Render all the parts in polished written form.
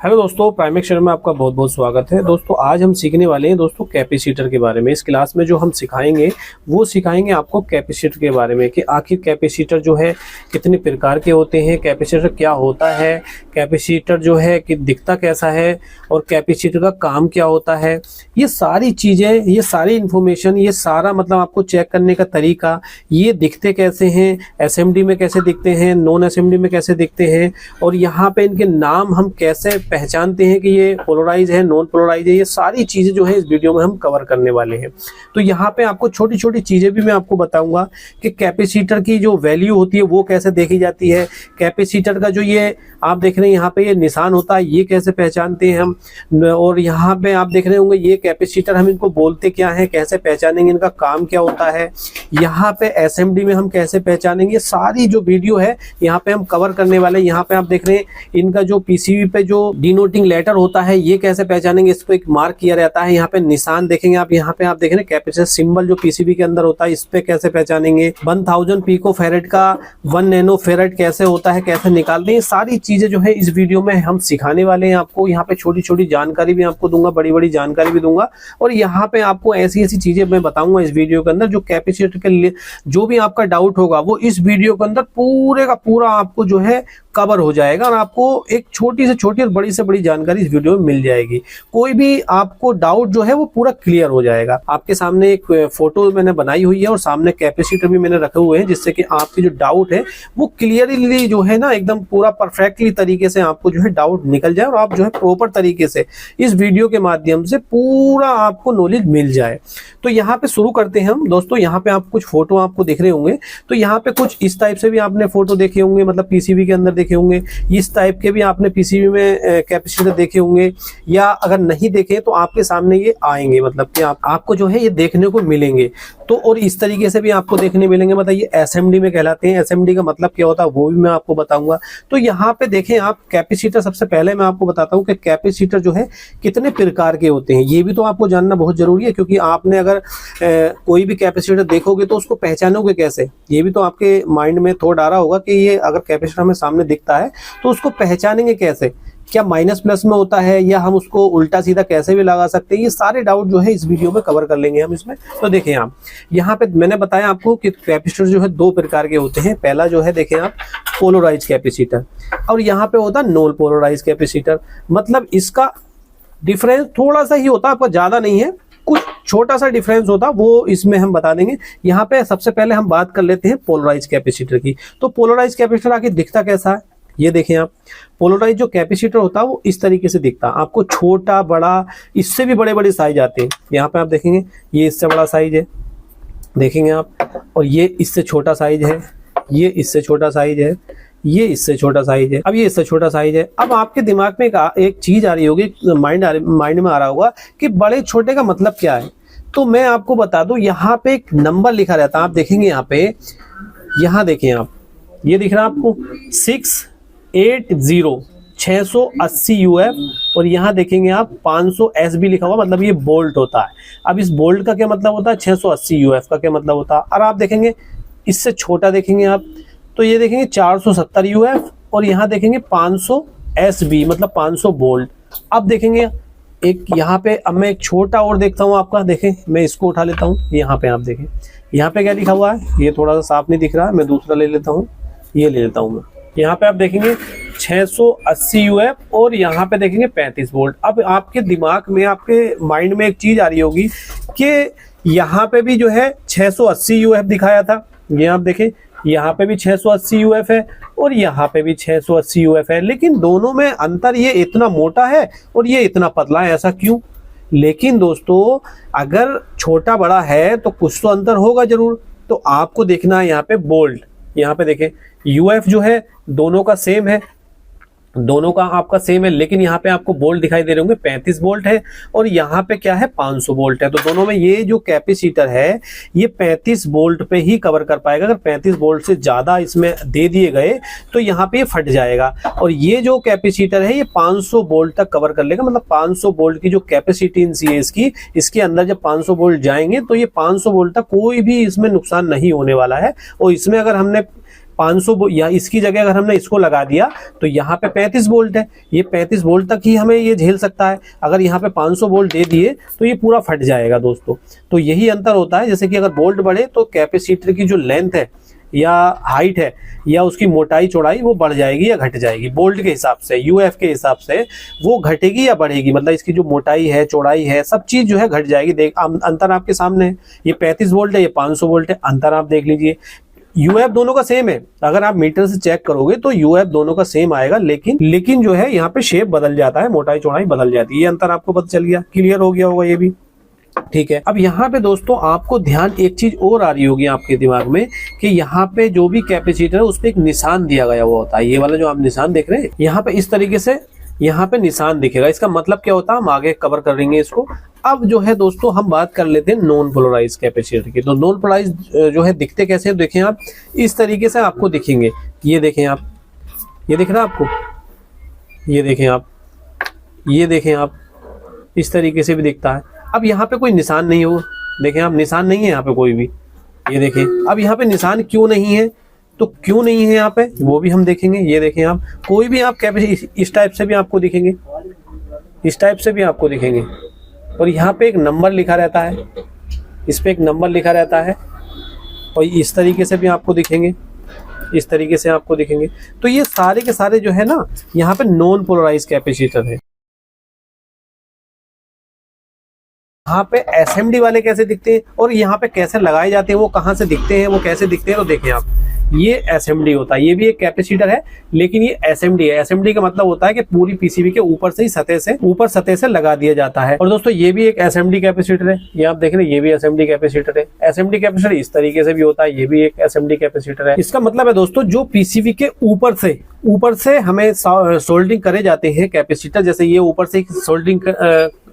Hello दोस्तों, प्राइमेक्स channel में आपका बहुत बहुत स्वागत है। दोस्तों आज हम सीखने वाले हैं दोस्तों कैपेसिटर के बारे में। इस क्लास में जो हम सिखाएंगे वो सिखाएंगे आपको कैपेसिटर के बारे में कि आखिर कैपेसिटर जो है कितने प्रकार के होते हैं, कैपेसिटर क्या होता है, कैपेसिटर जो है कि दिखता कैसा है और कैपेसिटर का काम क्या होता है। ये सारी चीज़ें, ये सारी इन्फॉर्मेशन, ये सारा मतलब आपको चेक करने का तरीका, ये दिखते कैसे हैं, एसएमडी में कैसे दिखते हैं, नॉन एसएमडी में कैसे दिखते हैं, और यहाँ पे इनके नाम हम कैसे पहचानते हैं कि ये पोलराइज है, नॉन पोलराइज है। ये सारी चीजें जो है इस वीडियो में हम कवर करने वाले हैं। तो यहाँ पे आपको छोटी छोटी चीजें भी मैं आपको बताऊंगा कि कैपेसिटर की जो वैल्यू होती है वो कैसे देखी जाती है, कैपेसिटर का जो ये आप देख रहे हैं यहाँ पे ये निशान होता है, ये कैसे पहचानते हैं हम, और यहाँ पे आप देख रहे होंगे ये कैपेसिटर हम इनको बोलते क्या है, कैसे पहचानेंगे, इनका काम क्या होता है, यहाँ पे एसएमडी में हम कैसे पहचानेंगे। सारी जो वीडियो है यहाँ पे हम कवर करने वाले। यहाँ पे आप देख रहे हैं इनका जो पीसीबी पे जो डिनोटिंग लेटर होता है ये कैसे पहचानेंगे, इसको एक मार्क किया रहता है। यहाँ पे निशान देखेंगे आप, यहाँ पे आप देख रहे हैं कैपेसिटर सिंबल जो पीसीबी के अंदर होता है, इस पे कैसे पहचानेंगे। 1000 पिको फेरेड का 1 नैनो फेरेड कैसे होता है, कैसे निकालते हैं, सारी चीजें जो है इस वीडियो में हम सिखाने वाले हैं आपको। यहाँ पे छोटी छोटी जानकारी भी आपको दूंगा, बड़ी बड़ी जानकारी भी दूंगा, और यहाँ पे आपको ऐसी ऐसी चीजें मैं बताऊंगा इस वीडियो के अंदर जो कैपेसिटर के लिए जो भी आपका डाउट होगा वो इस वीडियो के अंदर पूरे का पूरा आपको जो है कवर हो जाएगा, और आपको एक छोटी से छोटी और बड़ी से बड़ी जानकारी इस वीडियो में मिल जाएगी। कोई भी आपको डाउट जो है वो पूरा क्लियर हो जाएगा। आपके सामने एक फोटो मैंने बनाई हुई है और सामने कैपेसिटर भी मैंने रखे हुए हैं, जिससे कि आपकी जो डाउट है वो क्लियरली जो है ना एकदम पूरा परफेक्टली तरीके से आपको जो है डाउट निकल जाए और आप जो है प्रॉपर तरीके से इस वीडियो के माध्यम से पूरा आपको नॉलेज मिल जाए। तो यहाँ पे शुरू करते हैं हम दोस्तों। यहाँ पे आप कुछ फोटो आपको दिख रहे होंगे, तो यहाँ पे कुछ इस टाइप से भी आपने फोटो देखे होंगे, मतलब पीसीबी के अंदर देखे होंगे। इस टाइप के भी आपने पीसीबी में कैपेसिटर देखे होंगे, या अगर नहीं देखे तो आपके सामने ये आएंगे, मतलब कि आपको जो है ये देखने को मिलेंगे। तो और इस तरीके से भी आपको देखने मिलेंगे, मतलब ये एसएमडी में कहलाते हैं। एसएमडी का मतलब क्या होता है वो भी मैं आपको बताऊंगा। तो यहाँ पे देखें आप कैपेसिटर, सबसे पहले मैं आपको बताता हूँ कि कैपेसिटर जो है कितने प्रकार के होते हैं। ये भी तो आपको जानना बहुत जरूरी है, क्योंकि आपने अगर कोई भी कैपेसिटर देखोगे तो उसको पहचानोगे कैसे, ये भी तो आपके माइंड में थॉट आ रहा होगा कि ये अगर कैपेसिटर हमें सामने दिखता है तो उसको पहचानेंगे कैसे, क्या माइनस प्लस में होता है या हम उसको उल्टा सीधा कैसे भी लगा सकते हैं। ये सारे डाउट जो है इस वीडियो में कवर कर लेंगे हम इसमें। तो देखें आप, यहाँ पे मैंने बताया आपको कि कैपेसिटर जो है दो प्रकार के होते हैं। पहला जो है देखें आप पोलराइज कैपेसिटर, और यहाँ पे होता है नॉन पोलराइज कैपेसिटर। मतलब इसका डिफरेंस थोड़ा सा ही होता है, आपका ज्यादा नहीं है, कुछ छोटा सा डिफरेंस होता, वो इसमें हम बता देंगे। यहाँ पे सबसे पहले हम बात कर लेते हैं पोलराइज कैपेसिटर की। तो पोलराइज कैपेसिटर आखिर दिखता कैसा है, ये देखें आप। पोलराइज जो कैपेसिटर होता है वो इस तरीके से दिखता है आपको, छोटा बड़ा, इससे भी बड़े बड़े साइज आते हैं। यहाँ पे आप देखेंगे ये इससे बड़ा साइज है, देखेंगे आप, और ये इससे छोटा साइज है, ये इससे छोटा साइज है, ये इससे छोटा साइज है, अब ये इससे छोटा साइज है। अब आपके दिमाग में एक चीज आ रही होगी, माइंड में आ रहा होगा कि बड़े छोटे का मतलब क्या है। तो मैं आपको बता दूं, यहाँ पे एक नंबर लिखा रहता है, आप देखेंगे यहाँ पे, यहाँ देखें आप, ये दिख रहा है आपको 680 680 यूएफ, और यहाँ देखेंगे आप 500 एसबी लिखा हुआ, मतलब ये बोल्ट होता है। अब इस बोल्ट का क्या मतलब होता है, 680 यूएफ का क्या मतलब होता है। और आप देखेंगे इससे छोटा देखेंगे आप, तो ये देखेंगे 470 यूएफ, और यहाँ देखेंगे 500 एसबी मतलब 500 बोल्ट। अब देखेंगे एक यहाँ पे, अब मैं एक छोटा और देखता हूँ आपका, देखें मैं इसको उठा लेता हूँ। यहाँ पे आप देखें, यहाँ पे क्या लिखा हुआ है, ये थोड़ा सा साफ नहीं दिख रहा है, मैं दूसरा ले लेता हूँ, ये ले लेता हूँ मैं। यहाँ पे आप देखेंगे 680 यूएफ, और यहाँ पे देखेंगे 35 वोल्ट। अब आपके दिमाग में, आपके माइंड में एक चीज आ रही होगी कि यहाँ पे भी जो है 680 यूएफ दिखाया था, ये आप देखें, यहाँ पे भी 680 यूएफ है और यहाँ पे भी 680 यूएफ है, लेकिन दोनों में अंतर ये इतना मोटा है और ये इतना पतला है, ऐसा क्यों। लेकिन दोस्तों अगर छोटा बड़ा है तो कुछ तो अंतर होगा जरूर। तो आपको देखना है यहाँ पे बोल्ट, यहाँ पे देखें यूएफ जो है दोनों का सेम है, दोनों का आपका सेम है, लेकिन यहाँ पे आपको बोल्ट दिखाई दे रहे होंगे 35 वोल्ट है, और यहाँ पे क्या है 500 वोल्ट है। तो दोनों में ये जो कैपेसिटर है ये 35 वोल्ट पे ही कवर कर पाएगा। अगर 35 वोल्ट से ज्यादा इसमें दे दिए गए तो यहाँ पे ये फट जाएगा, और ये जो कैपेसिटर है ये 500 वोल्ट तक कवर कर लेगा। मतलब 500 वोल्ट की जो कैपेसिटेंस है इसकी, इसके अंदर जब 500 वोल्ट जाएंगे तो ये 500 वोल्ट तक कोई भी इसमें नुकसान नहीं होने वाला है। और इसमें अगर हमने 500 या इसकी जगह अगर हमने इसको लगा दिया तो यहाँ पे 35 वोल्ट है, ये 35 वोल्ट तक ही हमें ये झेल सकता है। अगर यहाँ पे 500 वोल्ट दे दिए तो ये पूरा फट जाएगा दोस्तों। तो यही अंतर होता है, जैसे कि अगर वोल्ट बढ़े तो कैपेसिटर की जो लेंथ है या हाइट है या उसकी मोटाई चौड़ाई वो बढ़ जाएगी या घट जाएगी। वोल्ट के हिसाब से, यूएफ के हिसाब से वो घटेगी या बढ़ेगी, मतलब इसकी जो मोटाई है, चौड़ाई है, सब चीज जो है घट जाएगी। देख अंतर आपके सामने है, ये 35 वोल्ट है, ये 500 वोल्ट है, अंतर आप देख लीजिए। यूएफ दोनों का सेम है, अगर आप मीटर से चेक करोगे तो यूएफ दोनों का सेम आएगा, लेकिन जो है यहाँ पे शेप बदल जाता है, मोटाई चौड़ाई बदल जाती है। ये अंतर आपको पता चल गया, क्लियर हो गया होगा ये भी, ठीक है। अब यहाँ पे दोस्तों आपको ध्यान एक चीज और आ रही होगी आपके दिमाग में कि यहाँ पे जो भी कैपेसिटर है उस पे एक निशान दिया गया हुआ होता है। ये वाला जो आप निशान देख रहे हैं यहाँ पे इस तरीके से यहाँ पे निशान दिखेगा। इसका मतलब क्या होता है हम आगे कवर करेंगे इसको। अब जो है दोस्तों हम बात कर लेते हैं नॉन पोलराइज कैपेसिटर की। तो नॉन पोलराइज जो है दिखते कैसे हैं, देखें आप इस तरीके से आपको दिखेंगे। ये देखें आप, ये दिख रहा है आपको, ये देखें आप, ये देखें आप, इस तरीके से भी दिखता है। अब यहाँ पे कोई निशान नहीं हो, देखें आप निशान नहीं है यहाँ पे कोई भी, ये देखें। अब यहाँ पे निशान क्यों नहीं है, तो क्यों नहीं है यहाँ पे वो भी हम देखेंगे। ये देखें आप, कोई भी आप कैपेसिटर इस टाइप से भी आपको दिखेंगे, इस टाइप से भी आपको दिखेंगे, और यहाँ पे एक नंबर लिखा रहता है, इस पे एक नंबर लिखा रहता है, और इस तरीके से भी आपको दिखेंगे, इस तरीके से आपको दिखेंगे। तो ये सारे के सारे जो है ना यहाँ पे नॉन पोलराइज कैपेसिटर है। यहाँ पे एसएमडी वाले कैसे दिखते हैं और यहाँ पे कैसे लगाए जाते हैं, वो कहाँ से दिखते हैं, वो कैसे दिखते हैं, तो देखें आप, ये एसएमडी होता है। ये भी एक कैपेसिटर है लेकिन ये एसएमडी है। एसएमडी का मतलब होता है कि पूरी पीसीबी के ऊपर से ही सतह से लगा दिया जाता है। और दोस्तों ये भी एक एसएमडी कैपेसिटर है, ये आप देख रहे हैं, ये भी एसएमडी कैपेसिटर है। एसएमडी कैपेसिटर इस तरीके से भी होता है, ये भी एक एसएमडी कैपेसिटर है। इसका मतलब है दोस्तों जो पीसीबी के ऊपर से हमें सोल्डरिंग करे जाते हैं कैपेसिटर, जैसे ये ऊपर से सोल्डरिंग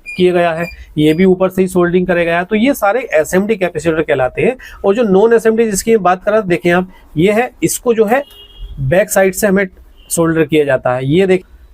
किया गया है, ये भी ऊपर से ही सोल्डरिंग करेगा गया है, तो ये सारे एसएमडी कैपेसिटर कहलाते हैं। और जो नॉन एसएमडी जिसकी बात कर रहा था, देखें आप, ये है, इसको जो है बैक साइड से हमें सोल्डर किया जाता है।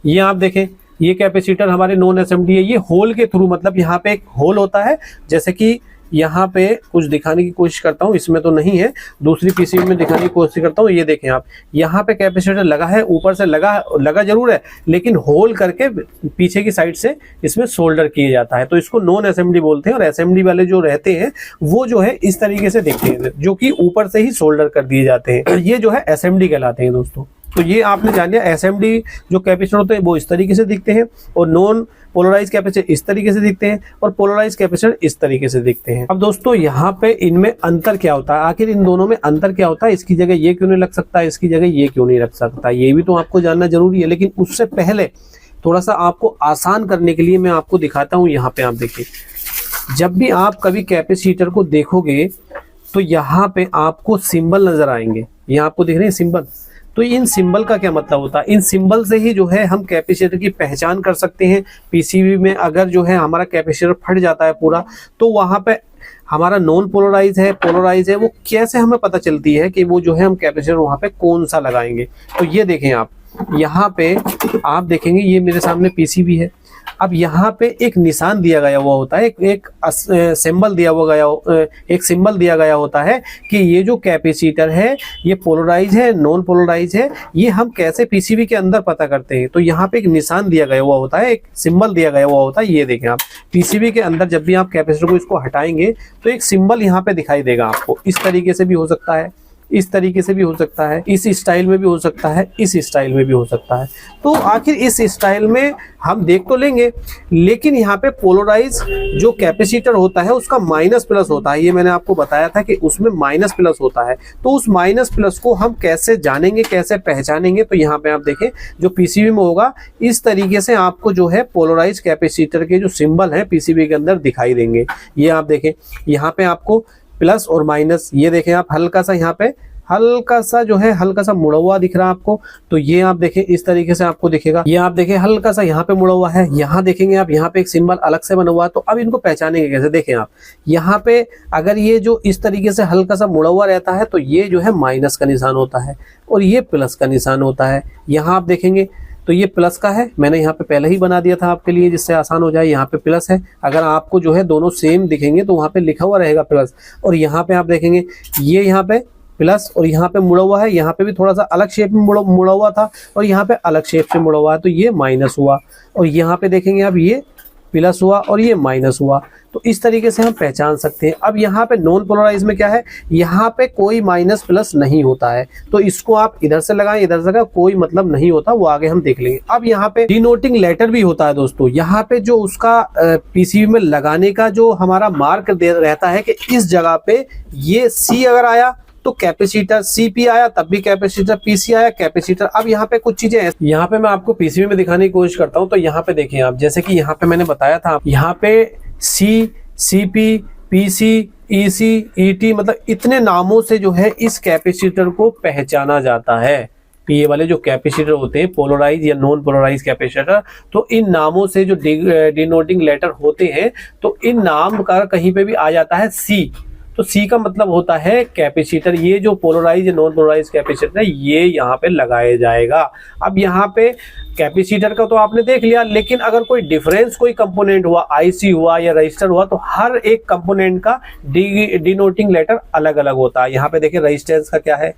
ये आप देखें, ये कैपेसिटर हमारे नॉन एसएमडी है। ये होल के थ्रू, मतलब यहाँ पे एक होल होता है, जैसे कि यहाँ पे कुछ दिखाने की कोशिश करता हूँ, इसमें तो नहीं है, दूसरी पीसीबी में दिखाने की कोशिश करता हूँ। ये देखें आप, यहाँ पे कैपेसिटर लगा है, ऊपर से लगा जरूर है, लेकिन होल करके पीछे की साइड से इसमें सोल्डर किया जाता है। तो इसको नॉन एसएमडी बोलते हैं। और एसएमडी वाले जो रहते हैं वो जो है इस तरीके से दिखते हैं, जो कि ऊपर से ही सोल्डर कर दिए जाते हैं। ये जो है एसएमडी कहलाते हैं दोस्तों। तो ये आपने जान लिया, एसएमडी जो कैपेसिटर होते हैं वो इस तरीके से दिखते हैं, और नॉन पोलराइज कैपेसिटर इस तरीके से दिखते हैं, और पोलराइज कैपेसिटर इस तरीके से दिखते हैं। अब दोस्तों यहाँ पे इनमें अंतर क्या होता है, आखिर इन दोनों में अंतर क्या होता है, इसकी जगह ये क्यों नहीं लग सकता, इसकी जगह ये क्यों नहीं लग सकता, ये भी तो आपको जानना जरूरी है। लेकिन उससे पहले थोड़ा सा आपको आसान करने के लिए मैं आपको दिखाता हूँ। यहाँ पे आप देखिए, जब भी आप कभी कैपेसिटर को देखोगे तो यहाँ पे आपको सिंबल नजर आएंगे, यहाँ आपको दिख रहे हैं सिंबल। तो इन सिंबल का क्या मतलब होता है, इन सिंबल से ही जो है हम कैपेसिटर की पहचान कर सकते हैं। पीसीबी में अगर जो है हमारा कैपेसिटर फट जाता है पूरा, तो वहां पे हमारा नॉन पोलराइज है, पोलराइज है, वो कैसे हमें पता चलती है कि वो जो है हम कैपेसिटर वहां पे कौन सा लगाएंगे। तो ये देखें आप, यहाँ पे आप देखेंगे, ये मेरे सामने पीसीबी है। अब यहाँ पे एक निशान दिया गया हुआ होता है, एक सिंबल दिया गया होता है कि ये जो कैपेसिटर है ये पोलराइज है, नॉन पोलराइज है। ये हम कैसे पीसीबी के अंदर पता करते हैं, तो यहाँ पे एक निशान दिया गया हुआ होता है, एक सिंबल दिया गया हुआ होता है। ये देखें आप, पीसीबी के अंदर जब भी आप कैपेसिटर को इसको हटाएंगे तो एक सिंबल यहाँ पे दिखाई देगा आपको। इस तरीके से भी हो सकता है, इस तरीके से भी हो सकता है, इस स्टाइल में भी हो सकता है, इस स्टाइल में भी हो सकता है। तो आखिर इस स्टाइल में हम देख तो लेंगे, लेकिन यहाँ पे पोलराइज जो कैपेसिटर होता है उसका माइनस प्लस होता है। ये मैंने आपको बताया था कि उसमें माइनस प्लस होता है। तो उस माइनस प्लस को हम कैसे जानेंगे, कैसे पहचानेंगे, तो यहाँ पे आप देखें, जो पीसीबी में होगा इस तरीके से आपको जो है पोलराइज कैपेसिटर के जो सिंबल है पीसीबी के अंदर दिखाई देंगे। ये आप देखें, यहाँ पे आपको प्लस और माइनस, ये देखें आप, हल्का सा यहाँ पे हल्का सा जो है हल्का सा मुड़ा हुआ दिख रहा है आपको। तो ये आप देखें, इस तरीके से आपको दिखेगा। ये आप देखें हल्का सा यहाँ पे मुड़ा हुआ है, यहाँ देखेंगे आप, यहाँ पे एक सिंबल अलग से बना हुआ है। तो अब इनको पहचानेंगे कैसे, देखें आप, यहाँ पे अगर ये जो इस तरीके से हल्का सा मुड़ा हुआ रहता है तो ये जो है माइनस का निशान होता है, और ये प्लस का निशान होता है। यहाँ आप देखेंगे तो ये प्लस का है, मैंने यहाँ पे पहले ही बना दिया था आपके लिए जिससे आसान हो जाए। यहाँ पे प्लस है, अगर आपको जो है दोनों सेम दिखेंगे तो वहाँ पे लिखा हुआ रहेगा प्लस। और यहाँ पे आप देखेंगे ये यहाँ पे प्लस, और यहाँ पे मुड़ा हुआ है, यहाँ पे भी थोड़ा सा अलग शेप में मुड़ा हुआ था और यहाँ पे अलग शेप से मुड़ा हुआ है, तो ये माइनस हुआ। और यहाँ पे देखेंगे अब ये प्लस हुआ और ये माइनस हुआ। तो इस तरीके से हम पहचान सकते हैं। अब यहाँ पे नॉन पोलराइज में क्या है, यहाँ पे कोई माइनस प्लस नहीं होता है, तो इसको आप इधर से लगाएं इधर से लगाएं, कोई मतलब नहीं होता, वो आगे हम देख लेंगे। अब यहाँ पे डिनोटिंग लेटर भी होता है दोस्तों। यहाँ पे जो उसका पीसीबी में लगाने का जो हमारा मार्क रहता है कि इस जगह पे ये सी अगर आया तो कैपेसिटर, सीपी आया तब भी कैपेसिटर, पीसी आया कैपेसिटर। अब यहाँ पे कुछ चीजें हैं, यहाँ पे मैं आपको पीसीबी में दिखाने की कोशिश करता हूँ। तो यहाँ पे देखें आप, जैसे कि यहाँ पे मैंने बताया था, यहाँ पे सी, सीपी, पीसी, ईसी, ईटी, मतलब इतने नामों से जो है इस कैपेसिटर को पहचाना जाता है। ये वाले जो कैपेसिटर होते हैं पोलराइज या नॉन पोलराइज कैपेसिटर, तो इन नामों से जो डिनोटिंग लेटर होते हैं, तो इन नाम का कहीं पे भी आ जाता है सी, तो सी का मतलब होता है कैपेसिटर। ये जो पोलराइज या नॉन पोलराइज कैपेसिटर है ये यहाँ पे लगाया जाएगा। अब यहाँ पे कैपेसिटर का तो आपने देख लिया, लेकिन अगर कोई डिफरेंस कोई कंपोनेंट हुआ, आईसी हुआ या रजिस्टर हुआ, तो हर एक कंपोनेंट का डिनोटिंग लेटर अलग अलग होता है। यहाँ पे देखिए रेजिस्टेंस का क्या है,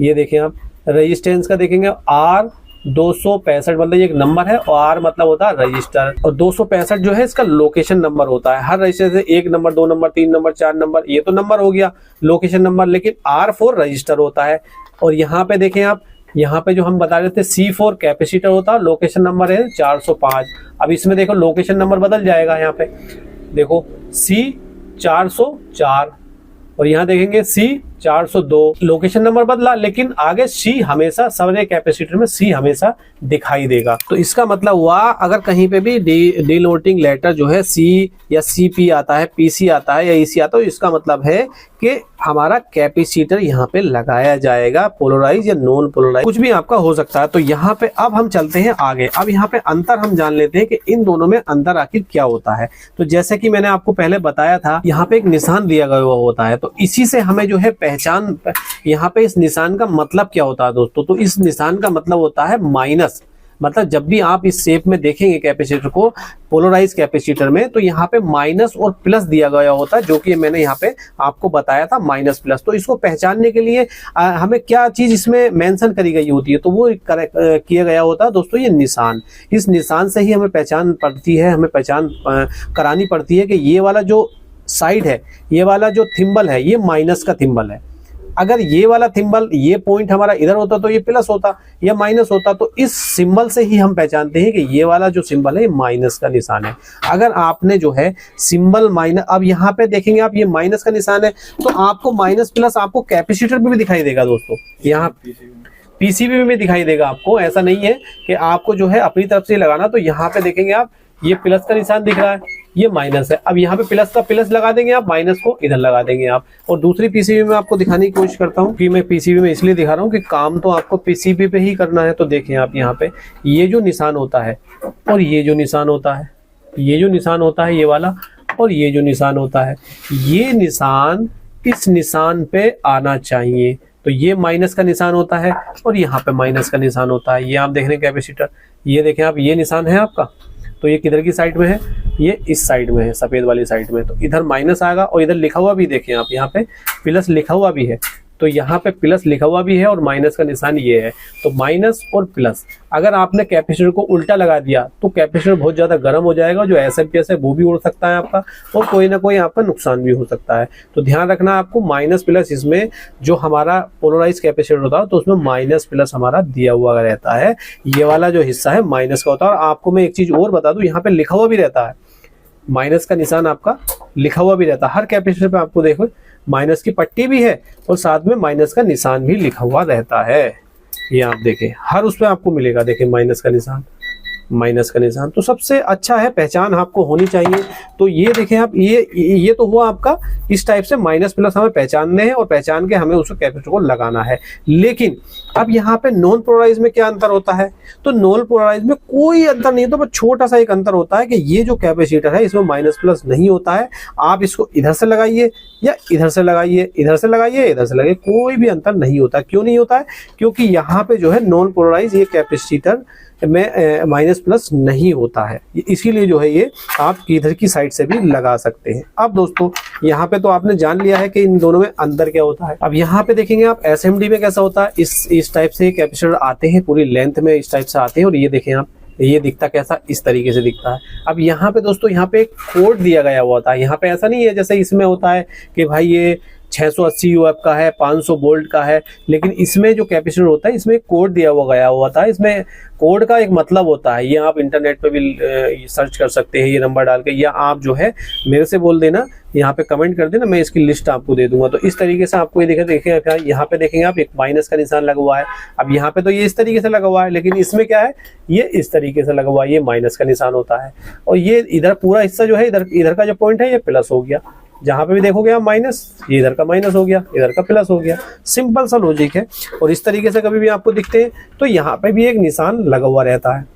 ये देखें आप, रेजिस्टेंस का देखेंगे R 265, मतलब ये एक नंबर है, और आर मतलब होता है रजिस्टर, और 265 जो है इसका लोकेशन नंबर होता है। हर रजिस्टर से 1 नंबर, 2 नंबर, 3 नंबर, 4 नंबर, ये तो नंबर हो गया लोकेशन नंबर, लेकिन R4 रजिस्टर होता है। और यहाँ पे देखें आप, यहाँ पे जो हम बता रहे थे C4 कैपेसिटर होता है, लोकेशन नंबर है 405। अब इसमें देखो लोकेशन नंबर बदल जाएगा, यहाँ पे देखो C404 और यहाँ देखेंगे C402, लोकेशन नंबर बदला, लेकिन आगे C हमेशा, सारे कैपेसिटर में C हमेशा दिखाई देगा। तो इसका मतलब हुआ अगर कहीं पे भी डिनोटिंग लेटर जो है C या CP आता है, PC आता है या EC आता है, तो इसका मतलब है कि हमारा कैपेसिटर यहाँ पे लगाया जाएगा, पोलराइज या नॉन पोलराइज कुछ भी आपका हो सकता है। तो यहाँ पे अब हम चलते हैं आगे। अब यहाँ पे अंतर हम जान लेते हैं कि इन दोनों में अंतर आखिर क्या होता है। तो जैसे कि मैंने आपको पहले बताया था, यहाँ पे एक निशान दिया गया हुआ होता है, तो इसी से हमें जो है पहचान, यहाँ पे इस निशान का मतलब क्या होता है दोस्तों, तो इस निशान का मतलब होता है माइनस। मतलब जब भी आप इस शेप में देखेंगे कैपेसिटर को पोलराइज कैपेसिटर में, तो यहाँ पे माइनस और प्लस दिया गया होता है, जो कि मैंने यहाँ पे आपको बताया था माइनस प्लस। तो इसको पहचानने के लिए हमें क्या चीज इसमें मेंशन करी गई होती है, तो वो किया गया होता है दोस्तों ये निशान। इस निशान से ही हमें पहचान पड़ती है, हमें पहचान करानी पड़ती है कि ये वाला जो साइड है, ये वाला जो थिम्बल है, ये माइनस का थिम्बल है। अगर ये वाला थिम्बल, ये पॉइंट हमारा इधर होता तो ये प्लस होता या माइनस होता। तो इस सिंबल से ही हम पहचानते हैं कि ये वाला जो सिंबल है ये माइनस का निशान है। अगर आपने जो है सिंबल माइनस, अब यहाँ पे देखेंगे आप, ये माइनस का निशान है, तो आपको माइनस प्लस आपको कैपेसिटर में भी दिखाई देगा दोस्तों, यहाँ पीसीबी में भी दिखाई देगा आपको। ऐसा नहीं है कि आपको जो है अपनी तरफ से लगाना। तो यहाँ पे देखेंगे आप, ये प्लस का निशान दिख रहा है, ये माइनस है। अब यहाँ पे प्लस का प्लस लगा देंगे आप, माइनस को इधर लगा देंगे आप। और दूसरी पीसीबी में आपको दिखाने की कोशिश करता हूँ कि मैं पीसीबी में इसलिए दिखा रहा हूँ कि काम तो आपको पीसीबी पे ही करना है। तो देखें आप, यहाँ पे ये जो निशान होता है और ये जो निशान होता है, ये जो निशान होता है ये वाला, और ये जो निशान होता है, ये निशान इस निशान पे आना चाहिए। तो ये माइनस का निशान होता है और यहाँ पे माइनस का निशान होता है। ये आप देख रहे हैं कैपेसिटर, ये देखें आप, ये निशान है आपका, तो ये किधर की साइड में है, ये इस साइड में है, सफेद वाली साइड में। तो इधर माइनस आएगा और इधर लिखा हुआ भी देखें आप, यहाँ पे प्लस लिखा हुआ भी है। तो यहाँ पे प्लस लिखा हुआ भी है और माइनस का निशान ये है। तो माइनस और प्लस, अगर आपने कैपेसिटर को उल्टा लगा दिया तो कैपेसिटर बहुत ज्यादा गर्म हो जाएगा, जो एसएमपीएस है वो भी उड़ सकता है आपका, और कोई ना कोई आपका नुकसान भी हो सकता है। तो ध्यान रखना आपको, माइनस प्लस इसमें जो हमारा पोलराइज कैपेसिटर होता है तो उसमें माइनस प्लस हमारा दिया हुआ रहता है। ये वाला जो हिस्सा है माइनस का होता है। और आपको मैं एक चीज और बता दूं, यहाँ पे लिखा हुआ भी रहता है, माइनस का निशान आपका लिखा हुआ भी रहता है। हर कैपेसिटर पे आपको देखो माइनस की पट्टी भी है और साथ में माइनस का निशान भी लिखा हुआ रहता है। ये आप देखें, हर उसमें आपको मिलेगा, देखें माइनस का निशान, माइनस का निशान। तो सबसे अच्छा है पहचान आपको होनी चाहिए। तो ये देखें आप, ये तो हुआ आपका इस टाइप से माइनस प्लस हमें पहचानने हैं और पहचान के हमें उस कैपेसिटर को लगाना है। लेकिन अब यहाँ पे नॉन पोलराइज में क्या अंतर होता है, तो नॉन पोलराइज में कोई अंतर नहीं होता, बस छोटा सा एक अंतर होता है कि ये जो कैपेसिटर है इसमें माइनस प्लस नहीं होता है। आप इसको इधर से लगाइए या इधर से लगाइए, इधर से लगाइए, इधर से लगाइए, कोई भी अंतर नहीं होता। क्यों नहीं होता है, क्योंकि यहाँ पे जो है नॉन पोलराइज ये कैपेसिटर में माइनस प्लस नहीं होता है, इसीलिए जो है ये आप इधर की साइड से भी लगा सकते हैं। अब दोस्तों यहाँ पे तो आपने जान लिया है कि इन दोनों में अंतर क्या होता है। अब यहाँ पे देखेंगे आप एसएमडी में कैसा होता है, इस टाइप से कैपेसिटर आते हैं, पूरी लेंथ में इस टाइप से आते हैं, और ये देखें आप, ये दिखता कैसा, इस तरीके से दिखता है। अब यहाँ पे दोस्तों यहाँ पे एक कोड दिया गया हुआ होता है, यहाँ पे ऐसा नहीं है जैसे इसमें होता है कि भाई ये 680 यूएफ का है, 500 वोल्ट का है, लेकिन इसमें जो कैपेसिटर होता है इसमें एक कोड दिया हुआ था। इसमें कोड का एक मतलब होता है, ये आप इंटरनेट पे भी सर्च कर सकते हैं ये नंबर डाल के, या आप जो है मेरे से बोल देना, यहाँ पे कमेंट कर देना, मैं इसकी लिस्ट आपको दे दूंगा। तो इस तरीके से आपको ये देखेंगे यहाँ पे देखेंगे आप एक माइनस का निशान लगा हुआ है। अब यहाँ पे तो ये इस तरीके से लगा हुआ है, लेकिन इसमें क्या है, ये इस तरीके से लगा हुआ है, ये माइनस का निशान होता है। और ये इधर पूरा हिस्सा जो है, इधर का जो पॉइंट है ये प्लस हो गया। जहां पे भी देखोगे आप माइनस, ये इधर का माइनस हो गया, इधर का प्लस हो गया। सिंपल सा लॉजिक है। और इस तरीके से कभी भी आपको दिखते हैं तो यहाँ पे भी एक निशान लगा हुआ रहता है,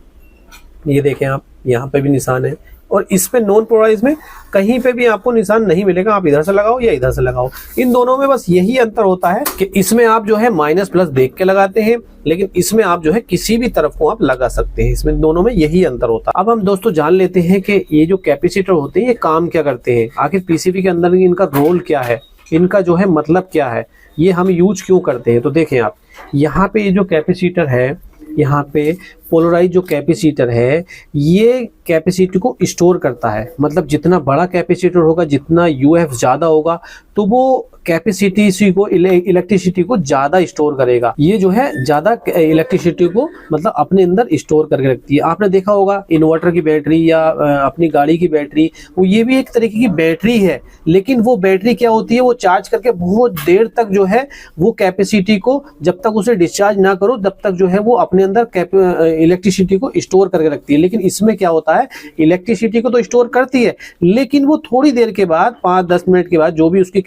ये देखें आप, यहाँ पे भी निशान है। और इस पे नॉन पोलराइज में कहीं पे भी आपको निशान नहीं मिलेगा, आप इधर से लगाओ या इधर से लगाओ। इन दोनों में बस यही अंतर होता है कि इसमें आप जो है माइनस प्लस देख के लगाते हैं, लेकिन इसमें आप जो है किसी भी तरफ को आप लगा सकते हैं। इसमें दोनों में यही अंतर होता है। अब हम दोस्तों जान लेते हैं कि ये जो कैपेसिटर होते हैं ये काम क्या करते हैं, आखिर पीसीबी के अंदर इनका रोल क्या है, इनका जो है मतलब क्या है, ये हम यूज क्यों करते हैं। तो देखें आप, यहाँ पे ये जो कैपेसिटर है, यहाँ पे पोलराइज जो कैपेसिटर है, ये कैपेसिटी को स्टोर करता है। मतलब जितना बड़ा कैपेसिटर होगा, जितना यूएफ ज्यादा होगा, तो वो कैपेसिटी को, इलेक्ट्रिसिटी को ज्यादा स्टोर करेगा। ये जो है ज्यादा इलेक्ट्रिसिटी को मतलब अपने अंदर स्टोर करके रखती है। आपने देखा होगा इन्वर्टर की बैटरी या अपनी गाड़ी की बैटरी, वो ये भी एक तरीके की बैटरी है, लेकिन वो बैटरी क्या होती है, वो चार्ज करके बहुत देर तक जो है वो कैपेसिटी को, जब तक उसे डिस्चार्ज ना करो तब तक जो है वो अपने अंदर इलेक्ट्रिसिटी को स्टोर करके रखती है। लेकिन इसमें क्या होता है, इलेक्ट्रिसिटी को तो स्टोर करती है, लेकिन वो थोड़ी देर के बाद, 5-10 मिनट के बाद, जो भी उसकी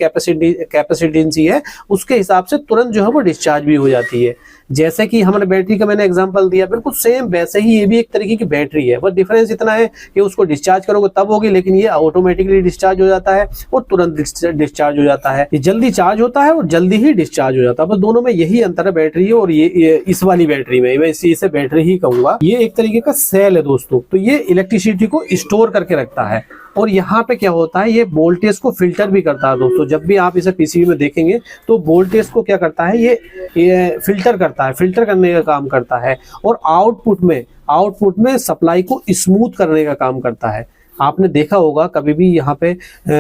कैपेसिटेंसी है उसके हिसाब से तुरंत जो है वो डिस्चार्ज भी हो जाती है। जैसे कि हमारे बैटरी का मैंने एग्जांपल दिया, बिल्कुल सेम वैसे ही ये भी एक तरीके की बैटरी है। बस डिफरेंस इतना है कि उसको डिस्चार्ज करोगे तब होगी, लेकिन ये ऑटोमेटिकली डिस्चार्ज हो जाता है और तुरंत डिस्चार्ज हो जाता है। ये जल्दी चार्ज होता है और जल्दी ही डिस्चार्ज हो जाता है। बस दोनों में यही अंतर है, बैटरी और ये इस वाली बैटरी में, मैं इसे बैटरी ही कहूंगा। ये एक तरीके का सेल है दोस्तों, तो ये इलेक्ट्रिसिटी को स्टोर करके रखता है। और यहाँ पे क्या होता है, ये वोल्टेज को फिल्टर भी करता है दोस्तों। जब भी आप इसे पीसीबी में देखेंगे तो वोल्टेज को क्या करता है, ये फिल्टर करता है, फिल्टर करने का काम करता है। और आउटपुट में सप्लाई को स्मूथ करने का काम करता है। आपने देखा होगा कभी भी यहाँ पे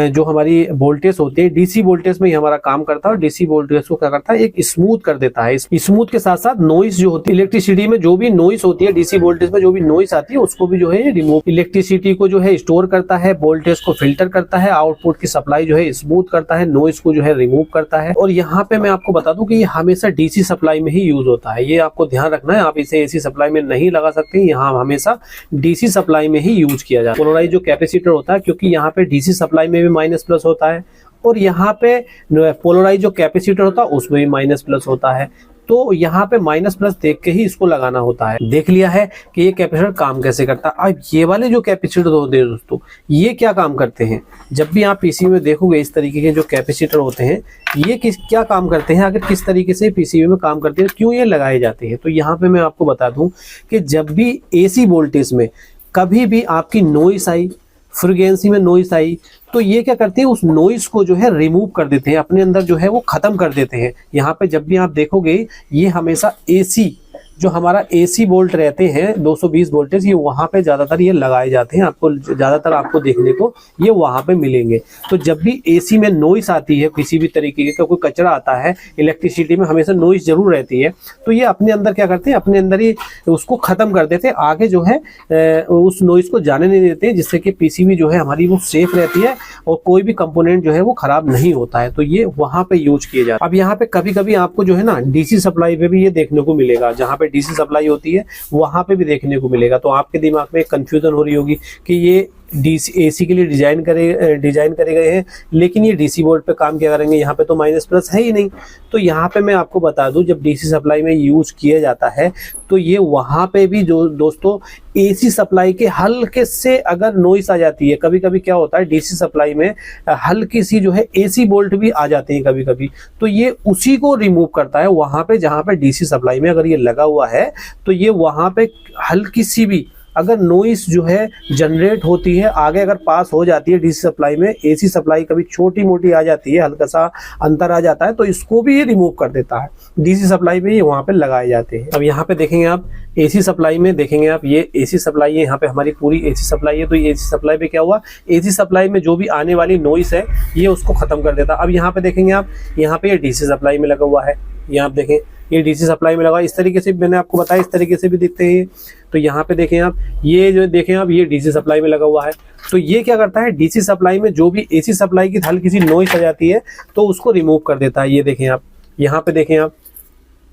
जो हमारी वोल्टेज होती है, डीसी वोल्टेज में ही हमारा काम करता है। और डीसी वोल्टेज को क्या करता है, एक स्मूथ कर देता है। स्मूथ के साथ साथ नॉइस जो होती है, इलेक्ट्रिसिटी में जो भी नॉइस होती है, डीसी वोल्टेज में जो भी नॉइस आती है उसको भी जो है रिमूव, इलेक्ट्रिसिटी को जो है स्टोर करता है, वोल्टेज को फिल्टर करता है, आउटपुट की सप्लाई जो है स्मूथ करता है, नॉइस को जो है रिमूव करता है। और यहाँ पे मैं आपको बता दूं कि ये हमेशा डीसी सप्लाई में ही यूज होता है, ये आपको ध्यान रखना है। आप इसे एसी सप्लाई में नहीं लगा सकते, यहाँ हमेशा डीसी सप्लाई में ही यूज किया जाता है। पोलराइज जो कैपेसिटर होता है, क्योंकि यहाँ पे डीसी सप्लाई में भी माइनस प्लस होता है, और यहाँ पे पोलराइज जो कैपेसिटर होता है उसमें भी माइनस प्लस होता है। तो यहाँ पे माइनस प्लस देख के ही इसको लगाना होता है। देख लिया है कि ये कैपेसिटर काम कैसे करता है। अब ये वाले जो कैपेसिटर होते हैं दोस्तों, ये क्या काम करते हैं, जब भी आप पीसीबी में देखोगे इस तरीके के जो कैपेसिटर होते हैं, ये क्या काम करते हैं, आखिर किस तरीके से पीसीबी में काम करते हैं, क्यों ये लगाए जाते हैं। तो यहाँ पे मैं आपको बता दूं कि जब भी एसी वोल्टेज में कभी भी आपकी नॉइस आई, फ्रीक्वेंसी में नॉइस आई, तो ये क्या करते हैं, उस नॉइस को जो है रिमूव कर देते हैं, अपने अंदर जो है वो खत्म कर देते हैं। यहाँ पे जब भी आप देखोगे, ये हमेशा एसी जो हमारा एसी वोल्ट रहते हैं 220 वोल्टेज, ये वहाँ पे ज़्यादातर ये लगाए जाते हैं। आपको ज़्यादातर आपको देखने को ये वहाँ पे मिलेंगे। तो जब भी एसी में नॉइस आती है, किसी भी तरीके का कोई कचरा आता है, इलेक्ट्रिसिटी में हमेशा नॉइस जरूर रहती है, तो ये अपने अंदर क्या करते हैं, अपने अंदर ही उसको ख़त्म कर देते हैं, आगे जो है उस नॉइस को जाने नहीं देते, जिससे कि पीसीबी जो है हमारी वो सेफ रहती है और कोई भी कंपोनेंट जो है वो ख़राब नहीं होता है। तो ये वहाँ पे यूज किए जाते हैं। अब यहाँ पे कभी कभी आपको जो है ना डीसी सप्लाई पे भी ये देखने को मिलेगा, जहाँ पे डीसी सप्लाई होती है वहां पे भी देखने को मिलेगा। तो आपके दिमाग में कंफ्यूजन हो रही होगी कि ये डीसी एसी के लिए डिजाइन करे गए हैं, लेकिन ये डीसी बोर्ड पे काम क्या करेंगे, यहाँ पे तो माइनस प्लस है ही नहीं। तो यहाँ पे मैं आपको बता दूं, जब डीसी सप्लाई में यूज किया जाता है तो ये वहाँ पे भी जो दोस्तों एसी सप्लाई के हल्के से अगर नॉइस आ जाती है, कभी कभी क्या होता है डीसी सप्लाई में हल्की सी जो है एसी बोल्ट भी आ जाती है कभी कभी, तो ये उसी को रिमूव करता है। वहाँ पे जहाँ पे डीसी सप्लाई में अगर ये लगा हुआ है तो ये वहाँ पे हल्की सी भी अगर नॉइस जो है जनरेट होती है, आगे अगर पास हो जाती है डीसी सप्लाई में, एसी सप्लाई कभी छोटी मोटी आ जाती है, हल्का सा अंतर आ जाता है, तो इसको भी ये रिमूव कर देता है। डीसी सप्लाई में ये वहाँ पे लगाए जाते हैं। अब यहाँ पे देखेंगे आप एसी सप्लाई में, देखेंगे आप ये एसी सप्लाई है, यहाँ पे हमारी पूरी एसी सप्लाई है। तो ये एसी सप्लाई पे क्या हुआ, एसी सप्लाई में जो भी आने वाली नॉइस है ये उसको खत्म कर देता। अब यहाँ पे देखेंगे आप, यहाँ पे ये डीसी सप्लाई में लगा हुआ है, यहाँ आप देखें ये डीसी सप्लाई में लगा, इस तरीके से मैंने आपको बताया, इस तरीके से भी दिखते हैं। तो यहाँ पे देखें आप, ये जो देखें आप, ये डीसी सप्लाई में लगा हुआ है। तो ये क्या करता है, डीसी सप्लाई में जो भी एसी सप्लाई की हल्की सी नॉइस आ जाती है तो उसको रिमूव कर देता है। ये देखें आप, यहाँ पे देखें आप,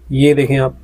ये देखें आप,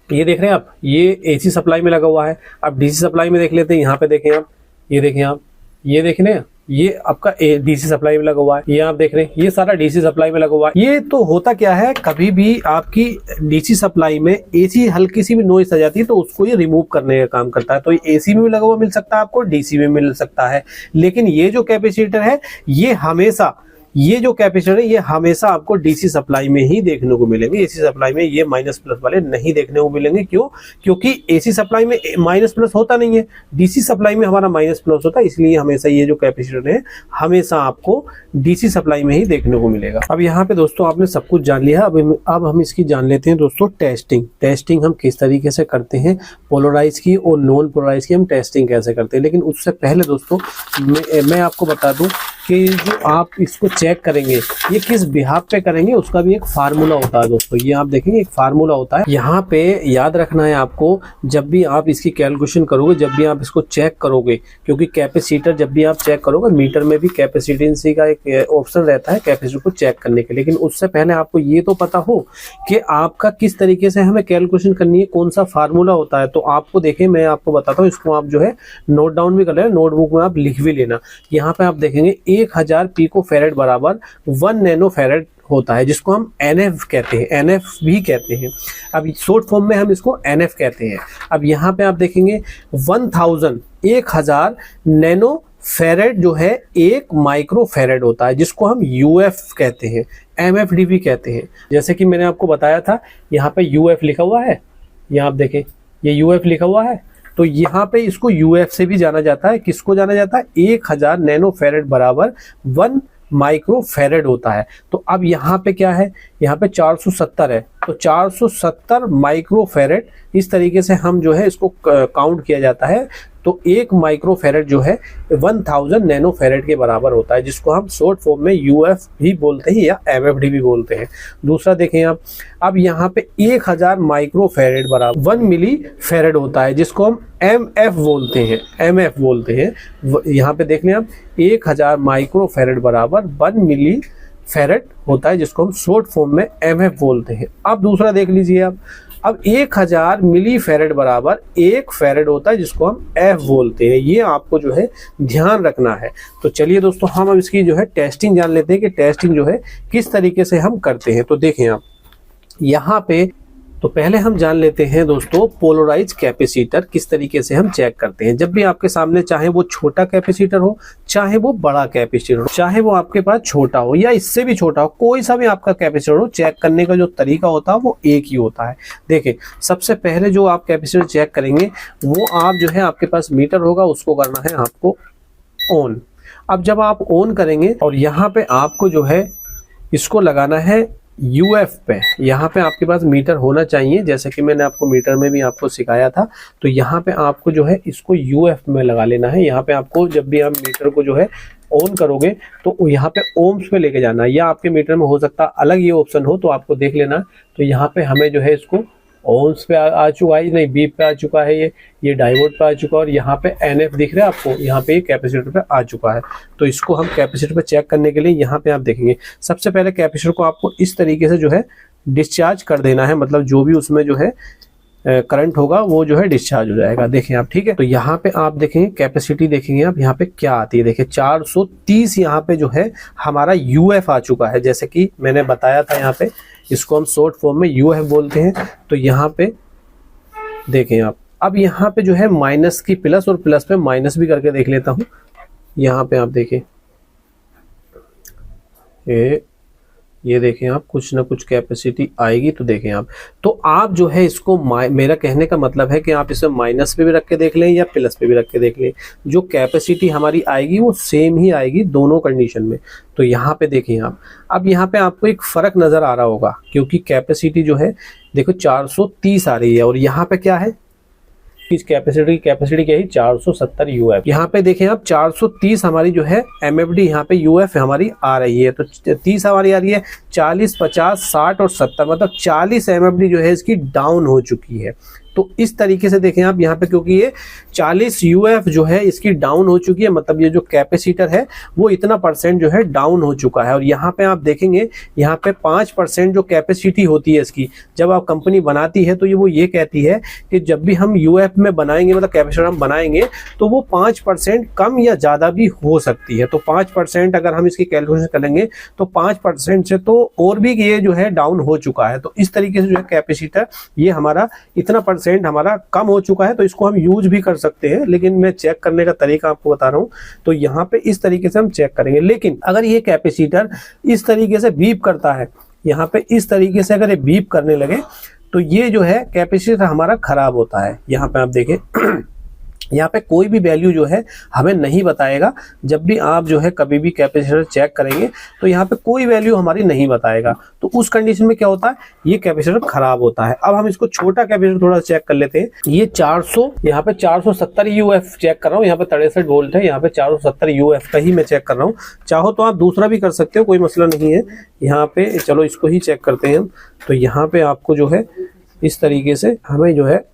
ये देख रहे हैं आप, ये एसी सप्लाई में लगा हुआ है। अब डीसी सप्लाई में देख लेते हैं, यहाँ पे देखें आप, ये देखें आप, ये देख रहे हैं, ये आपका डीसी सप्लाई में लगा हुआ है। ये आप देख रहे हैं, ये सारा डीसी सप्लाई में लगा हुआ है। ये तो होता क्या है, कभी भी आपकी डीसी सप्लाई में एसी हल्की सी भी नॉइस आ जाती है तो उसको ये रिमूव करने का काम करता है। तो ये एसी में भी लगा हुआ मिल सकता है आपको, डीसी में मिल सकता है, लेकिन ये जो कैपेसिटर है ये हमेशा, ये जो कैपेसिटर है ये हमेशा आपको डीसी सप्लाई में ही देखने को मिलेंगे। एसी सप्लाई में ये माइनस प्लस वाले नहीं देखने को मिलेंगे। क्यों? क्योंकि एसी सप्लाई में माइनस प्लस होता नहीं है, डीसी सप्लाई में हमारा माइनस प्लस होता है, इसलिए हमेशा ये जो कैपेसिटर है हमेशा आपको डीसी सप्लाई में ही देखने को मिलेगा। अब यहाँ पे दोस्तों आपने सब कुछ जान लिया, अब हम इसकी जान लेते हैं दोस्तों टेस्टिंग हम किस तरीके से करते हैं, पोलराइज की और नॉन पोलराइज की हम टेस्टिंग कैसे करते हैं। लेकिन उससे पहले दोस्तों मैं आपको बता दूं कि जो आप इसको चेक करेंगे ये किस बिहाफ पे करेंगे, उसका भी एक फार्मूला होता है दोस्तों। ये आप देखेंगे एक फार्मूला होता है, यहाँ पे याद रखना है आपको, जब भी आप इसकी कैलकुलेशन करोगे, जब भी आप इसको चेक करोगे, क्योंकि कैपेसिटर जब भी आप चेक करोगे, मीटर में भी कैपेसिटेंसी का एक ऑप्शन रहता है कैपेसिटर को चेक करने के। लेकिन उससे पहले आपको ये तो पता हो कि आपका किस तरीके से हमें कैलकुलेशन करनी है, कौन सा फार्मूला होता है। तो आपको देखें, मैं आपको बताता हूँ, इसको आप जो है नोट डाउन भी कर लेना, नोटबुक में आप लिख भी लेना। यहाँ पे आप देखेंगे 1000 पिको फेरेड बराबर 1 नैनो फेरेड होता है, जिसको हम NF कहते हैं, NF भी कहते हैं। अब शॉर्ट फॉर्म में हम इसको NF कहते हैं। अब यहाँ पे आप देखेंगे 1000 नैनो फेरेड जो है 1 माइक्रो फेरेड होता है, जिसको हम UF कहते हैं, MFD भी कहते हैं। जैसे कि मैंने आपको बताया था, यहाँ पे UF लिखा हुआ है, यहाँ आप देखें ये UF लिखा हुआ है, तो यहाँ पे इसको UF से भी जाना जाता है। किसको जाना जाता है? 1000 नैनो फेरेड बराबर 1 माइक्रो फेरेड होता है। तो अब यहाँ पे क्या है, यहाँ पे 470 है, तो 470 माइक्रो फेरेड, इस तरीके से हम जो है इसको काउंट किया जाता है। तो 1 माइक्रो फेरेड जो है 1000 नैनो फेरेड के बराबर होता है, जिसको हम शॉर्ट फॉर्म में UF भी बोलते हैं या MFD भी बोलते हैं। दूसरा देखें आप, अब यहाँ पे 1000 माइक्रो फेरेड बराबर 1 मिली फेरेड होता है, जिसको हम MF बोलते हैं, MF बोलते हैं। यहाँ पे देख लें आप, 1000 माइक्रो फेरेड बराबर 1 मिली फेरेड होता है, जिसको हम शॉर्ट फॉर्म में MF बोलते हैं। अब दूसरा देख लीजिए आप, अब 1000 मिली फेरेड बराबर 1 फेरेड होता है, जिसको हम F बोलते हैं। ये आपको जो है ध्यान रखना है। तो चलिए दोस्तों, हम अब इसकी जो है टेस्टिंग जान लेते हैं कि टेस्टिंग जो है किस तरीके से हम करते हैं। तो देखें आप यहाँ पे, तो पहले हम जान लेते हैं दोस्तों पोलराइज कैपेसिटर किस तरीके से हम चेक करते हैं। जब भी आपके सामने, चाहे वो छोटा कैपेसिटर हो, चाहे वो बड़ा कैपेसिटर हो, चाहे वो आपके पास छोटा हो या इससे भी छोटा हो, कोई सा भी आपका कैपेसिटर हो, चेक करने का जो तरीका होता है वो एक ही होता है। देखें, सबसे पहले जो आप कैपेसिटर चेक करेंगे वो आप जो है, आपके पास मीटर होगा, उसको करना है आपको ऑन। अब जब आप ऑन करेंगे और यहाँ पे आपको जो है इसको लगाना है UF पे, यहाँ पे आपके पास मीटर होना चाहिए, जैसे कि मैंने आपको मीटर में भी आपको सिखाया था। तो यहाँ पे आपको जो है इसको UF में लगा लेना है। यहाँ पे आपको जब भी आप मीटर को जो है ऑन करोगे तो यहाँ पे ओम्स पे लेके जाना है, या आपके मीटर में हो सकता अलग ये ऑप्शन हो, तो आपको देख लेना। तो यहाँ पे हमें जो है इसको ओम्स पे आ चुका है, नहीं बीप पे आ चुका है, ये डायोड पे आ चुका है, और यहाँ पे NF दिख रहा है आपको, यहाँ पे कैपेसिटर पे आ चुका है। तो इसको हम कैपेसिटर पे चेक करने के लिए यहाँ पे आप देखेंगे, सबसे पहले कैपेसिटर को आपको इस तरीके से जो है डिस्चार्ज कर देना है, मतलब जो भी उसमें जो है करंट होगा वो जो है डिस्चार्ज हो जाएगा। देखें आप, ठीक है। तो यहाँ पे आप देखेंगे कैपेसिटी, देखेंगे आप यहाँ पे क्या आती है। देखिए 430 यहाँ पे जो है हमारा यूएफ आ चुका है, जैसे कि मैंने बताया था। यहाँ पे इसको हम शॉर्ट फॉर्म में यूएफ बोलते हैं। तो यहाँ पे देखें आप, अब यहाँ पे जो है माइनस की प्लस और प्लस पे माइनस भी करके देख लेता हूँ। यहाँ पे आप देखें, ये देखें आप, कुछ ना कुछ कैपेसिटी आएगी। तो देखें आप, तो आप जो है इसको मेरा कहने का मतलब है कि आप इसे माइनस पे भी रख के देख लें या प्लस पे भी रख के देख लें, जो कैपेसिटी हमारी आएगी वो सेम ही आएगी दोनों कंडीशन में। तो यहाँ पे देखें आप, अब यहाँ पे आपको एक फ़र्क नज़र आ रहा होगा, क्योंकि कैपेसिटी जो है देखो 430 आ रही है और यहाँ पे क्या है, इस कैपेसिटी क्या है 470 यूएफ। यहाँ पे देखें आप 430 हमारी जो है एमएफडी यहाँ पे यूएफ हमारी आ रही है। तो 30 हमारी आ रही है, 40, 50, 60 और 70, मतलब 40 एमएफडी जो है इसकी डाउन हो चुकी है। तो इस तरीके से देखें आप यहाँ पे, क्योंकि ये 40 यूएफ जो है इसकी डाउन हो चुकी है, मतलब ये जो कैपेसिटर है वो इतना परसेंट जो है डाउन हो चुका है। और यहाँ पे आप देखेंगे, यहाँ पे 5% जो कैपेसिटी होती है इसकी, जब आप कंपनी बनाती है तो वो ये कहती है कि जब भी हम यूएफ में बनाएंगे, मतलब कैपेसिटर हम बनाएंगे, तो वो 5% कम या ज़्यादा भी हो सकती है। तो 5% अगर हम इसकी कैलकुलेशन करेंगे तो 5% से तो और भी ये जो है डाउन हो चुका है। तो इस तरीके से जो है कैपेसिटर ये हमारा इतना % हमारा कम हो चुका है। तो इसको हम यूज भी कर सकते हैं, लेकिन मैं चेक करने का तरीका आपको बता रहा हूं। तो यहाँ पे इस तरीके से हम चेक करेंगे। लेकिन अगर ये कैपेसिटर इस तरीके से बीप करता है, यहाँ पे इस तरीके से अगर ये बीप करने लगे, तो ये जो है कैपेसिटर हमारा खराब होता है। यहाँ पे आप देखें यहाँ पे कोई भी वैल्यू जो है हमें नहीं बताएगा। जब भी आप जो है कभी भी कैपेसिटर चेक करेंगे तो यहाँ पे कोई वैल्यू हमारी नहीं बताएगा। तो उस कंडीशन में क्या होता है, ये कैपेसिटर खराब होता है। अब हम इसको छोटा कैपेसिटर थोड़ा चेक कर लेते हैं। ये 400, यहाँ पे 470 यूएफ चेक कर रहा हूँ। यहाँ पे 63 वोल्ट है, यहाँ पे 470 यूएफ का ही मैं चेक कर रहा हूँ। चाहो तो आप दूसरा भी कर सकते हो, कोई मसला नहीं है। यहाँ पे चलो इसको ही चेक करते हैं हम। तो यहाँ पे आपको जो है इस तरीके से हमें जो है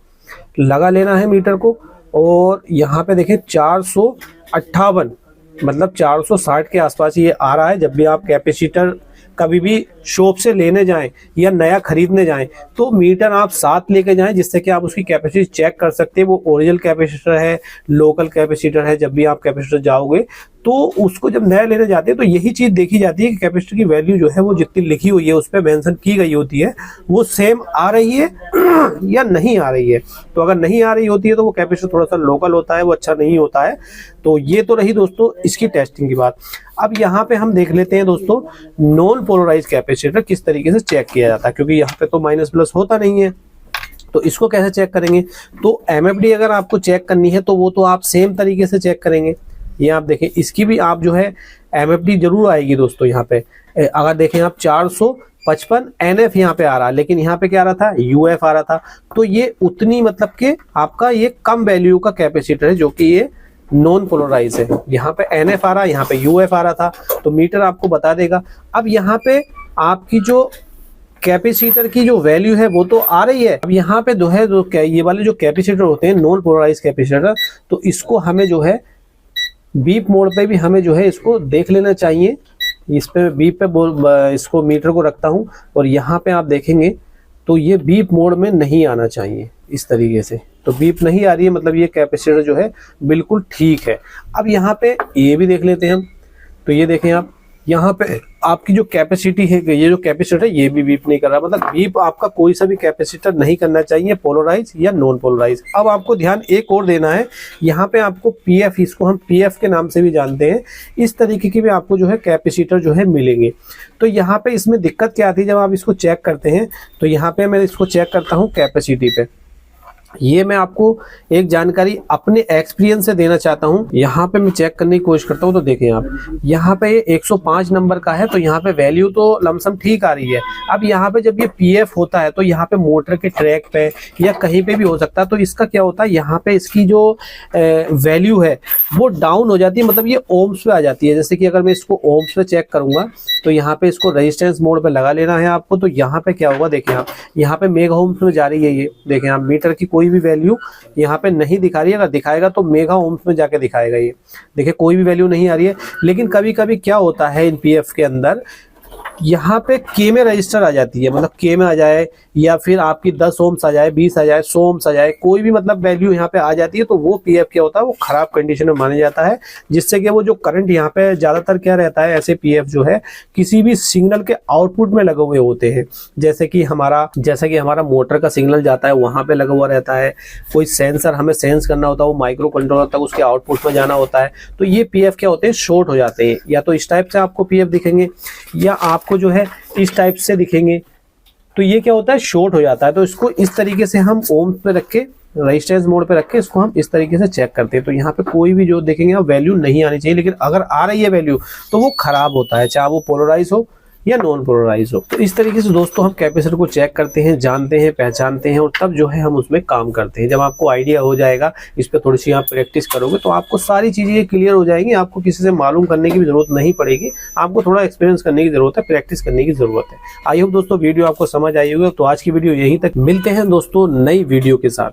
लगा लेना है मीटर को। और यहाँ पे देखें 458, मतलब 460 के आसपास ये आ रहा है। जब भी आप कैपेसिटर कभी भी शॉप से लेने जाएं या नया खरीदने जाएं तो मीटर आप साथ लेके जाएं, जिससे कि आप उसकी कैपेसिटी चेक कर सकते हैं। वो ओरिजिनल कैपेसिटर है, लोकल कैपेसिटर है। जब भी आप कैपेसिटर जाओगे तो उसको जब नया लेने जाते हैं तो यही चीज़ देखी जाती है कि कैपेसिटर की वैल्यू जो है वो जितनी लिखी हुई है उस पर मेंशन की गई होती है वो सेम आ रही है या नहीं आ रही है। तो अगर नहीं आ रही होती है तो वो कैपेसिटर थोड़ा सा लोकल होता है, वो अच्छा नहीं होता है। तो ये तो रही दोस्तों इसकी टेस्टिंग की बात। अब यहाँ पे हम देख लेते हैं दोस्तों नॉन पोलराइज कैपेसिटर किस तरीके से चेक किया जाता है, क्योंकि यहाँ पे तो माइनस प्लस होता नहीं है। तो इसको कैसे चेक करेंगे, तो एमएफडी अगर आपको चेक करनी है तो वो तो आप सेम तरीके से चेक करेंगे। ये आप देखें, इसकी भी आप जो है एमएफडी जरूर आएगी दोस्तों। यहाँ पे अगर देखें आप 455 एनएफ यहाँ पे आ रहा है, लेकिन यहाँ पे क्या आ रहा था, यूएफ आ रहा था। तो ये उतनी मतलब कि आपका ये कम वैल्यू का कैपेसिटर है, जो कि ये नॉन पोलराइज है। यहाँ पे एनएफ आ रहा है, यहाँ पे यूएफ आ रहा था, तो मीटर आपको बता देगा। अब यहाँ पे आपकी जो कैपेसिटर की जो वैल्यू है वो तो आ रही है। अब यहाँ पे जो है ये वाले जो कैपेसिटर होते हैं नॉन पोलराइज कैपेसिटर, तो इसको हमें जो है बीप मोड पे भी हमें जो है इसको देख लेना चाहिए। इस पे बीप पे इसको मीटर को रखता हूँ और यहाँ पे आप देखेंगे तो ये बीप मोड में नहीं आना चाहिए इस तरीके से। तो बीप नहीं आ रही है, मतलब ये कैपेसिटर जो है बिल्कुल ठीक है। अब यहाँ पे ये भी देख लेते हैं हम। तो ये देखें आप, यहाँ पे आपकी जो कैपेसिटी है, ये जो कैपेसिटर है ये भी बीप नहीं कर रहा, मतलब बीप आपका कोई सा भी कैपेसिटर नहीं करना चाहिए, पोलराइज या नॉन पोलराइज। अब आपको ध्यान एक और देना है, यहाँ पे आपको पीएफ, इसको हम पीएफ के नाम से भी जानते हैं, इस तरीके की भी आपको जो है कैपेसिटर जो है मिलेंगे। तो यहाँ पे इसमें दिक्कत क्या आती है, जब आप इसको चेक करते हैं तो यहाँ पे मैं इसको चेक करता हूँ कैपेसिटी पे। ये मैं आपको एक जानकारी अपने एक्सपीरियंस से देना चाहता हूँ। यहाँ पे मैं चेक करने की कोशिश करता हूँ। तो देखें आप, यहाँ पे 105 नंबर का है, तो यहाँ पे वैल्यू तो लमसम ठीक आ रही है। अब यहाँ पे जब ये पीएफ होता है तो यहाँ पे मोटर के ट्रैक पे या कहीं पे भी हो सकता है। तो इसका क्या होता है, यहाँ पे इसकी जो वैल्यू है वो डाउन हो जाती है, मतलब ये ओम्स पे आ जाती है। जैसे कि अगर मैं इसको ओम्स पे चेक करूंगा तो यहाँ पे इसको रेजिस्टेंस मोड पे लगा लेना है आपको। तो यहाँ पे क्या होगा, देखें आप, यहाँ पे मेगा ओम्स में जा रही है ये। देखें आप, मीटर की कोई भी वैल्यू यहाँ पे नहीं दिखा रही है, अगर दिखाएगा तो मेगा ओम्स में जाके दिखाएगा ये। देखिए कोई भी वैल्यू नहीं आ रही है। लेकिन कभी कभी क्या होता है इन पीएफ के अंदर, यहाँ पे के में रजिस्टर आ जाती है, मतलब के में आ जाए या फिर आपकी 10 ओम्स आ जाए, 20 आ जाए, 100 ओम्स आ जाए, कोई भी मतलब वैल्यू यहाँ पे आ जाती है तो वो पीएफ क्या होता है, वो खराब कंडीशन में माना जाता है, जिससे कि वो जो करंट यहाँ पे ज्यादातर क्या रहता है, ऐसे पीएफ जो है किसी भी सिग्नल के आउटपुट में लगे हुए होते हैं। जैसे कि हमारा मोटर का सिग्नल जाता है वहां पे लगा हुआ रहता है, कोई सेंसर हमें सेंस करना होता है, वो माइक्रो कंट्रोलर तक उसके आउटपुट में जाना होता है, तो ये पीएफ क्या होते हैं, शॉर्ट हो जाते हैं। या तो इस टाइप से आपको पीएफ दिखेंगे या आपको जो है इस टाइप से दिखेंगे, तो ये क्या होता है, शॉर्ट हो जाता है। तो इसको इस तरीके से हम ओम्स पे रख के, रजिस्टेंस मोड पे रख के इसको हम इस तरीके से चेक करते हैं। तो यहाँ पे कोई भी जो देखेंगे आप वैल्यू नहीं आनी चाहिए, लेकिन अगर आ रही है वैल्यू तो वो खराब होता है, चाहे वो पोलराइज हो या नॉन पोलराइज हो। तो इस तरीके से दोस्तों हम कैपेसिटर को चेक करते हैं, जानते हैं, पहचानते हैं और तब जो है हम उसमें काम करते हैं। जब आपको आइडिया हो जाएगा, इस पर थोड़ी सी आप प्रैक्टिस करोगे तो आपको सारी चीजें क्लियर हो जाएंगी, आपको किसी से मालूम करने की भी जरूरत नहीं पड़ेगी, आपको थोड़ा एक्सपीरियंस करने की जरूरत है, प्रैक्टिस करने की जरूरत है। आई होप दोस्तों वीडियो आपको समझ आई होगी। तो आज की वीडियो यहीं तक, मिलते हैं दोस्तों नई वीडियो के साथ।